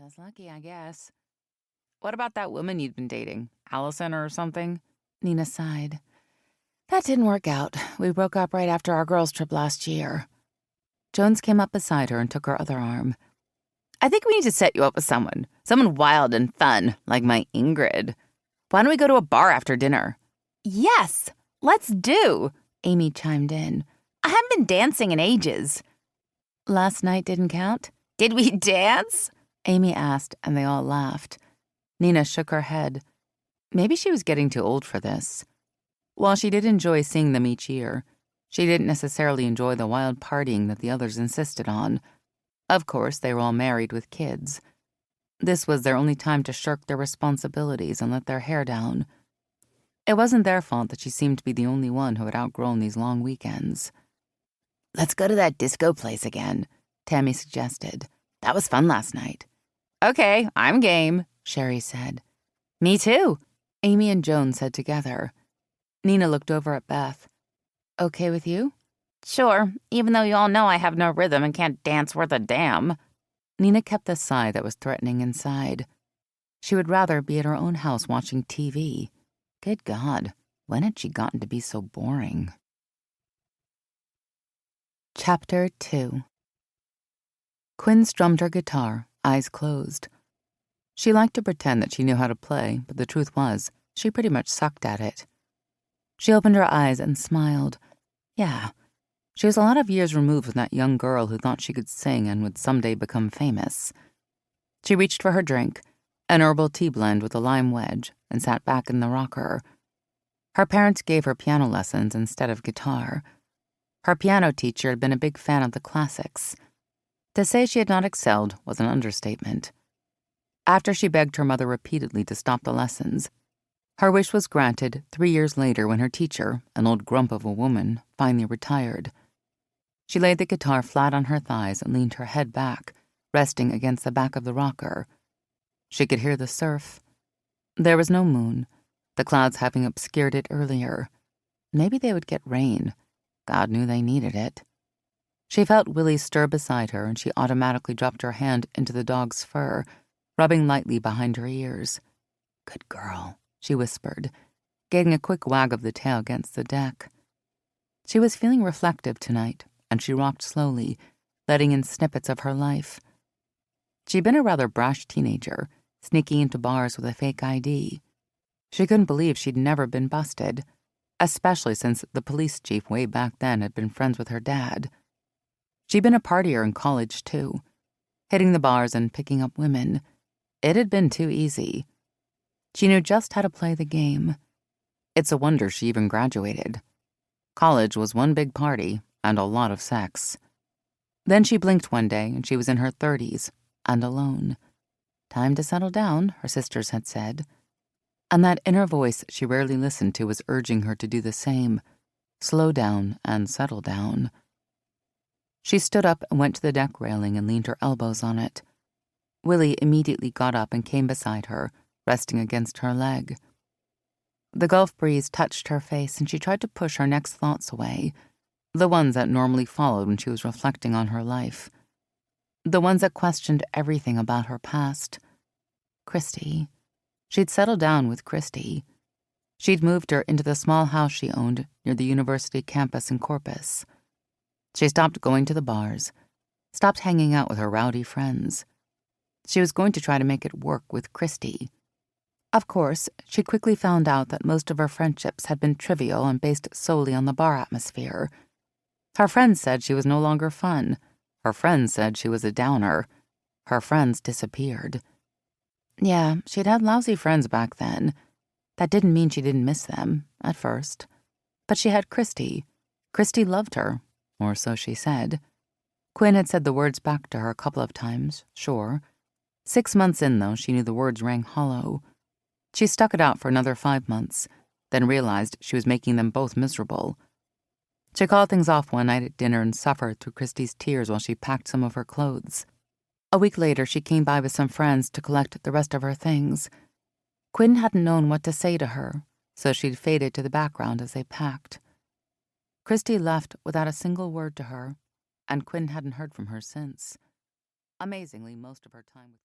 Just lucky, I guess. What about that woman you'd been dating? Allison or something? Nina sighed. That didn't work out. We broke up right after our girls' trip last year. Jones came up beside her and took her other arm. I think we need to set you up with someone wild and fun, like my Ingrid. Why don't we go to a bar after dinner? Yes, let's do, Amy chimed in. I haven't been dancing in ages. Last night didn't count? Did we dance? Amy asked, and they all laughed. Nina shook her head. Maybe she was getting too old for this. While she did enjoy seeing them each year, she didn't necessarily enjoy the wild partying that the others insisted on. Of course, they were all married with kids. This was their only time to shirk their responsibilities and let their hair down. It wasn't their fault that she seemed to be the only one who had outgrown these long weekends. Let's go to that disco place again, Tammy suggested. That was fun last night. Okay, I'm game, Sherry said. Me too, Amy and Joan said together. Nina looked over at Beth. Okay with you? Sure, even though you all know I have no rhythm and can't dance worth a damn. Nina kept the sigh that was threatening inside. She would rather be at her own house watching TV. Good God, when had she gotten to be so boring? Chapter 2. Quinn strummed her guitar, eyes closed. She liked to pretend that she knew how to play, but the truth was, she pretty much sucked at it. She opened her eyes and smiled. Yeah, she was a lot of years removed from that young girl who thought she could sing and would someday become famous. She reached for her drink, an herbal tea blend with a lime wedge, and sat back in the rocker. Her parents gave her piano lessons instead of guitar. Her piano teacher had been a big fan of the classics. To say she had not excelled was an understatement. After she begged her mother repeatedly to stop the lessons, her wish was granted 3 years later when her teacher, an old grump of a woman, finally retired. She laid the guitar flat on her thighs and leaned her head back, resting against the back of the rocker. She could hear the surf. There was no moon, the clouds having obscured it earlier. Maybe they would get rain. God knew they needed it. She felt Willie stir beside her, and she automatically dropped her hand into the dog's fur, rubbing lightly behind her ears. Good girl, she whispered, getting a quick wag of the tail against the deck. She was feeling reflective tonight, and she rocked slowly, letting in snippets of her life. She'd been a rather brash teenager, sneaking into bars with a fake ID. She couldn't believe she'd never been busted, especially since the police chief way back then had been friends with her dad. She'd been a partier in college, too, hitting the bars and picking up women. It had been too easy. She knew just how to play the game. It's a wonder she even graduated. College was one big party and a lot of sex. Then she blinked one day and she was in her 30s and alone. Time to settle down, her sisters had said. And that inner voice she rarely listened to was urging her to do the same. Slow down and settle down. She stood up and went to the deck railing and leaned her elbows on it. Willie immediately got up and came beside her, resting against her leg. The Gulf breeze touched her face and she tried to push her next thoughts away, the ones that normally followed when she was reflecting on her life. The ones that questioned everything about her past. Christy. She'd settled down with Christy. She'd moved her into the small house she owned near the university campus in Corpus. She stopped going to the bars, stopped hanging out with her rowdy friends. She was going to try to make it work with Christy. Of course, she quickly found out that most of her friendships had been trivial and based solely on the bar atmosphere. Her friends said she was no longer fun. Her friends said she was a downer. Her friends disappeared. Yeah, she'd had lousy friends back then. That didn't mean she didn't miss them, at first. But she had Christy. Christy loved her, or so she said. Quinn had said the words back to her a couple of times, sure. 6 months in, though, she knew the words rang hollow. She stuck it out for another 5 months, then realized she was making them both miserable. She called things off one night at dinner and suffered through Christy's tears while she packed some of her clothes. A week later, she came by with some friends to collect the rest of her things. Quinn hadn't known what to say to her, so she'd faded to the background as they packed. Christy left without a single word to her, and Quinn hadn't heard from her since. Amazingly, most of her time with